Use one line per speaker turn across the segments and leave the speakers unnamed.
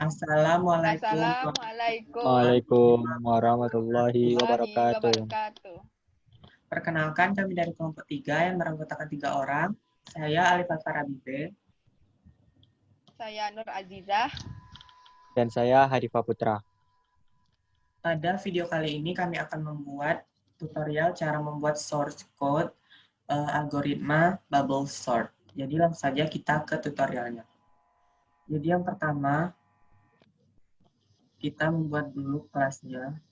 Assalamualaikum
Assalamualaikum
Waalaikumsalam warahmatullahi
warahmatullahi
wabarakatuh.
wabarakatuh.
Perkenalkan kami dari kelompok 3 yang beranggotakan 3 orang. Saya Alifat Farabibe.
Saya Nur Azizah.
Dan saya Harifa Putra.
Pada video kali ini kami akan membuat tutorial cara membuat source code algoritma bubble sort. Jadi langsung saja kita ke tutorialnya. Jadi yang pertama, kita membuat dulu kelasnya.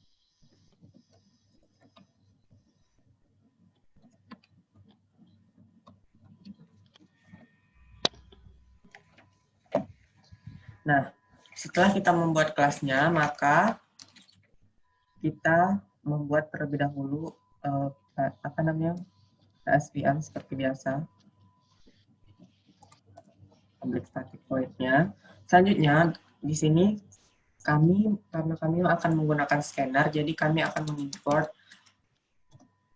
Nah, setelah kita membuat kelasnya, maka kita membuat terlebih dahulu SVM seperti biasa. Public static void-nya. Selanjutnya, di sini karena kami akan menggunakan scanner, jadi kami akan mengimport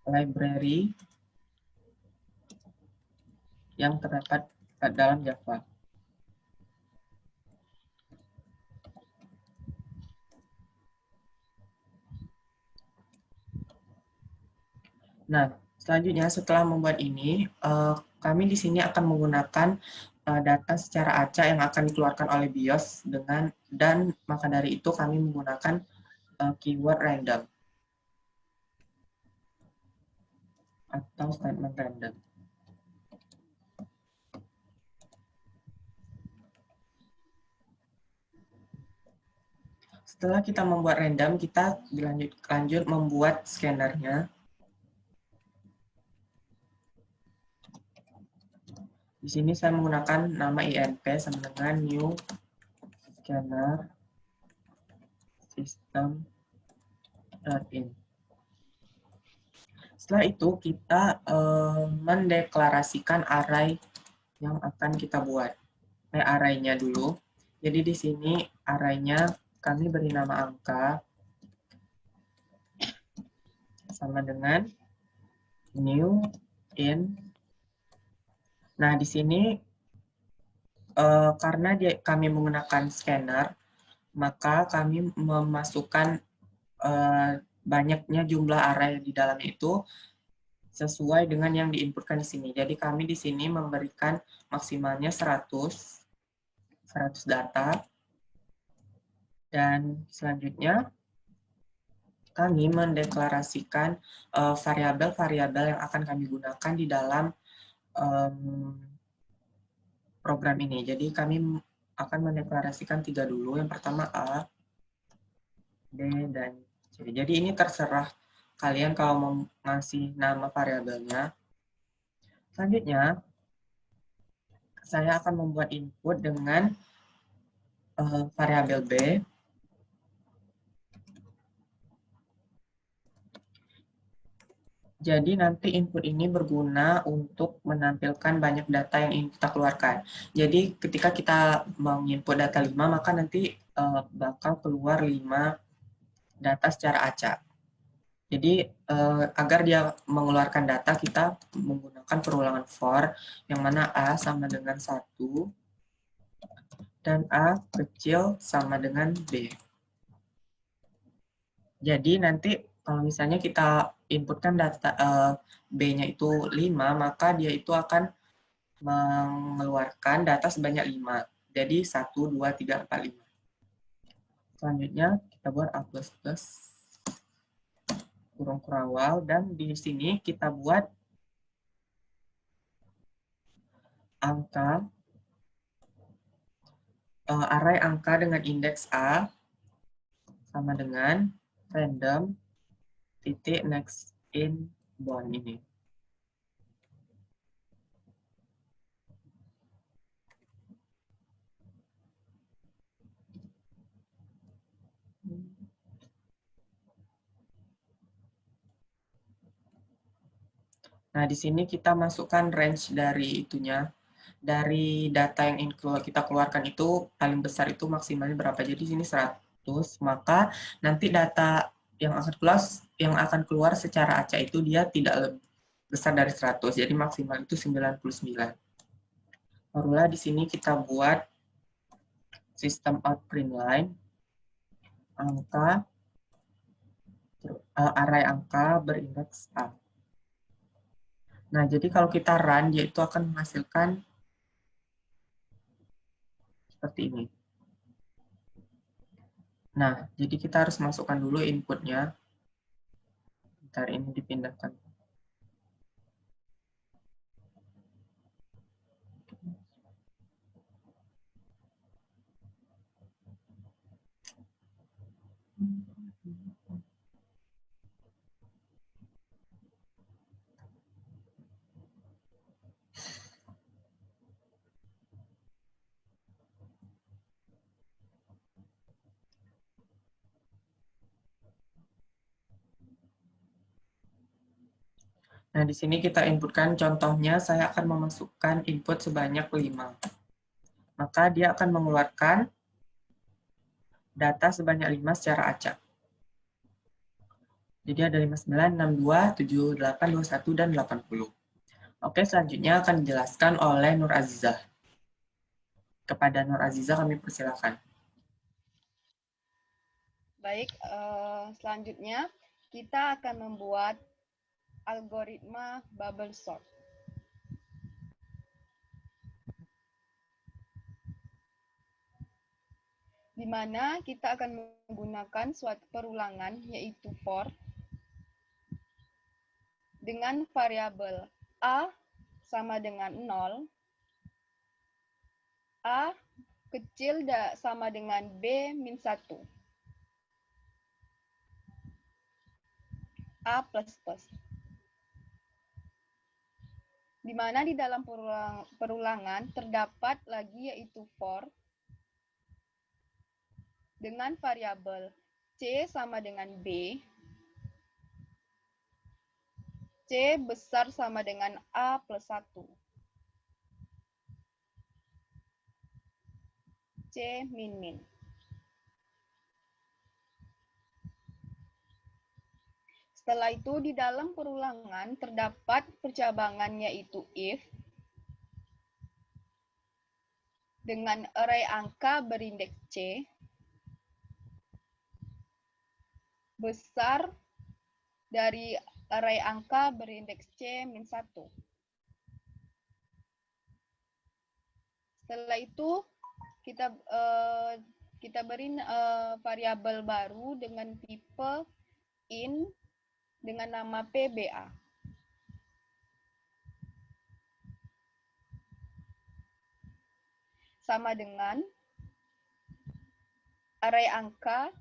library yang terdapat dalam Java. Nah, selanjutnya setelah membuat ini, kami di sini akan menggunakan data secara acak yang akan dikeluarkan oleh BIOS dan maka dari itu kami menggunakan keyword random atau statement random. Setelah kita membuat random, kita lanjut membuat scannernya. Di sini saya menggunakan nama INP sama dengan new scanner system.in. Setelah itu kita mendeklarasikan array yang akan kita buat. Array-nya dulu. Jadi di sini array-nya kami beri nama angka sama dengan new in. Nah, di sini karena kami menggunakan scanner, maka kami memasukkan banyaknya jumlah array di dalam itu sesuai dengan yang diinputkan di sini. Jadi kami di sini memberikan maksimalnya 100 data. Dan selanjutnya kami mendeklarasikan variabel-variabel yang akan kami gunakan di dalam program ini. Jadi kami akan mendeklarasikan 3 dulu. Yang pertama A, B, dan C. Jadi ini terserah kalian kalau mau ngasih nama variabelnya. Selanjutnya, saya akan membuat input dengan variabel B. Jadi nanti input ini berguna untuk menampilkan banyak data yang ingin kita keluarkan. Jadi ketika kita menginput data 5, maka nanti bakal keluar 5 data secara acak. Jadi agar dia mengeluarkan data, kita menggunakan perulangan for, yang mana A sama dengan 1, dan A kecil sama dengan B. Jadi nanti kalau misalnya kita inputkan data B-nya itu 5, maka dia itu akan mengeluarkan data sebanyak 5. Jadi 1, 2, 3, 4, 5. Selanjutnya kita buat A++, kurung kurawal, dan di sini kita buat angka, array angka dengan indeks A sama dengan random titik next in bond ini. Nah, di sini kita masukkan range dari itunya. Dari data yang kita keluarkan itu, paling besar itu maksimalnya berapa. Jadi di sini 100, maka nanti data yang akan keluar secara acak itu dia tidak lebih besar dari 100. Jadi maksimal itu 99. Barulah di sini kita buat sistem outPrintln, angka, array angka berindeks A. Nah, jadi kalau kita run, dia itu akan menghasilkan seperti ini. Nah, jadi kita harus masukkan dulu inputnya. Bentar, ini dipindahkan. Nah, di sini kita inputkan contohnya, saya akan memasukkan input sebanyak 5. Maka dia akan mengeluarkan data sebanyak 5 secara acak. Jadi ada 59, 62, 78, 21, dan 80. Oke, selanjutnya akan dijelaskan oleh Nur Azizah. Kepada Nur Azizah kami persilakan.
Baik, selanjutnya kita akan membuat algoritma bubble sort. Di mana kita akan menggunakan suatu perulangan yaitu for dengan variabel A sama dengan 0, A kecil sama dengan B min 1, A++. Di mana di dalam perulangan terdapat lagi yaitu for dengan variabel C sama dengan B, C besar sama dengan A plus 1, C min-min. Setelah itu di dalam perulangan terdapat percabangan yaitu if dengan array angka berindeks C besar dari array angka berindeks C min 1. Setelah itu kita beri variabel baru dengan tipe in dengan nama PBA. Sama dengan array angka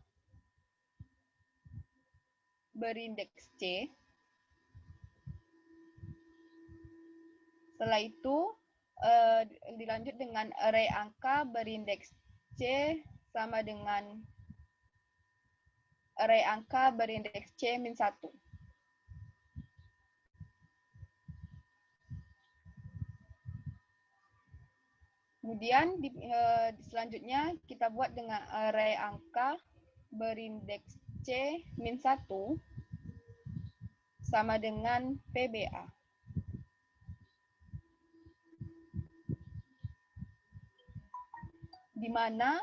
berindeks C. Setelah itu dilanjut dengan array angka berindeks C sama dengan array angka berindeks C min 1. Kemudian selanjutnya kita buat dengan array angka berindeks C min 1 sama dengan PBA. Di mana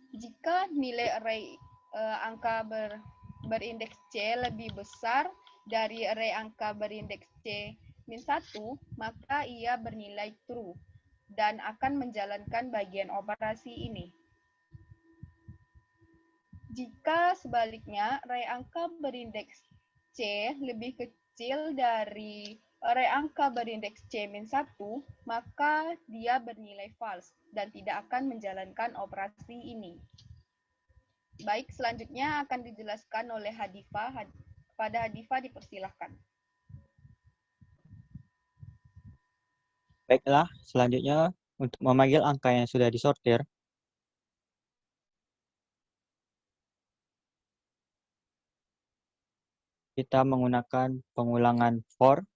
jika nilai array angka berindeks C lebih besar dari array angka berindeks C min 1, maka ia bernilai true dan akan menjalankan bagian operasi ini. Jika sebaliknya array angka berindeks C lebih kecil dari array angka berindeks C min 1, maka dia bernilai false dan tidak akan menjalankan operasi ini. Baik, selanjutnya akan dijelaskan oleh Hadifah. Pada Hadifah dipersilahkan.
Baiklah, selanjutnya untuk memanggil angka yang sudah disortir, kita menggunakan pengulangan for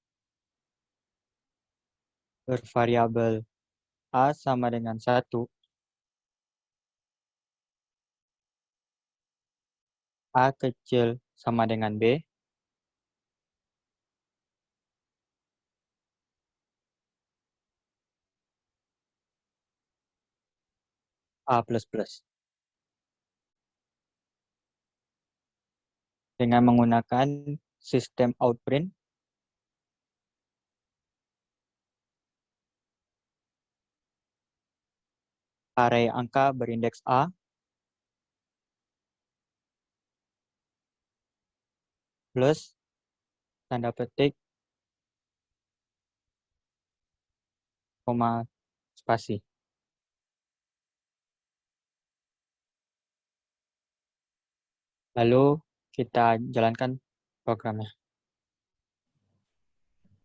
bervariabel A sama dengan 1, A kecil sama dengan B, A++. Dengan menggunakan sistem outprint, array angka berindeks A plus tanda petik koma spasi. Lalu kita jalankan programnya.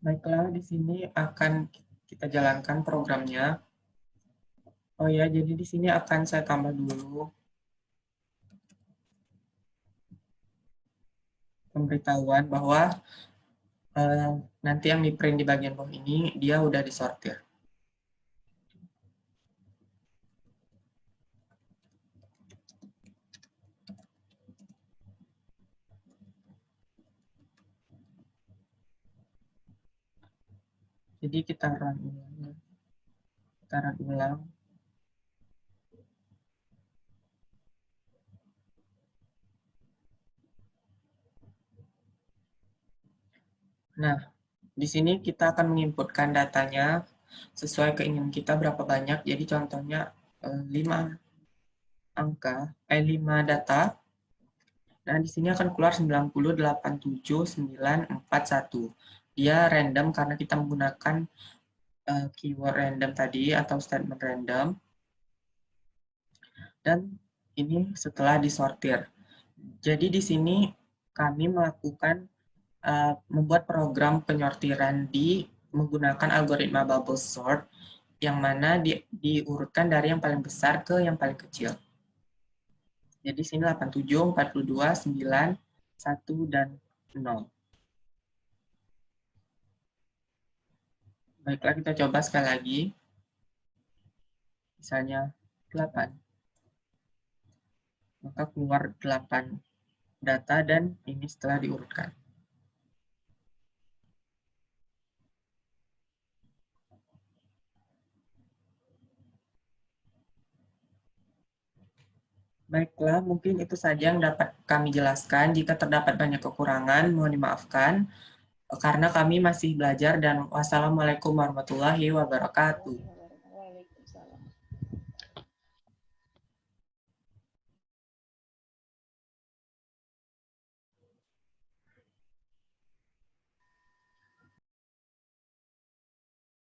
Baiklah, di sini akan kita jalankan programnya. Oh ya, jadi di sini akan saya tambah dulu pemberitahuan bahwa nanti yang di print di bagian bawah ini dia udah disortir. Jadi kita run ulang. Kita run ulang. Nah, di sini kita akan menginputkan datanya sesuai keinginan kita berapa banyak. Jadi contohnya 5 data. Nah, di sini akan keluar 9087941. Dia random karena kita menggunakan keyword random tadi atau statement random. Dan ini setelah disortir. Jadi di sini kami melakukan membuat program penyortiran menggunakan algoritma bubble sort yang mana diurutkan dari yang paling besar ke yang paling kecil. Jadi sini 87, 42, 9, 1, dan 0. Baiklah, kita coba sekali lagi. Misalnya 8. Maka keluar 8 data dan ini setelah diurutkan. Baiklah, mungkin itu saja yang dapat kami jelaskan. Jika terdapat banyak kekurangan, mohon dimaafkan. Karena kami masih belajar dan wassalamualaikum warahmatullahi wabarakatuh.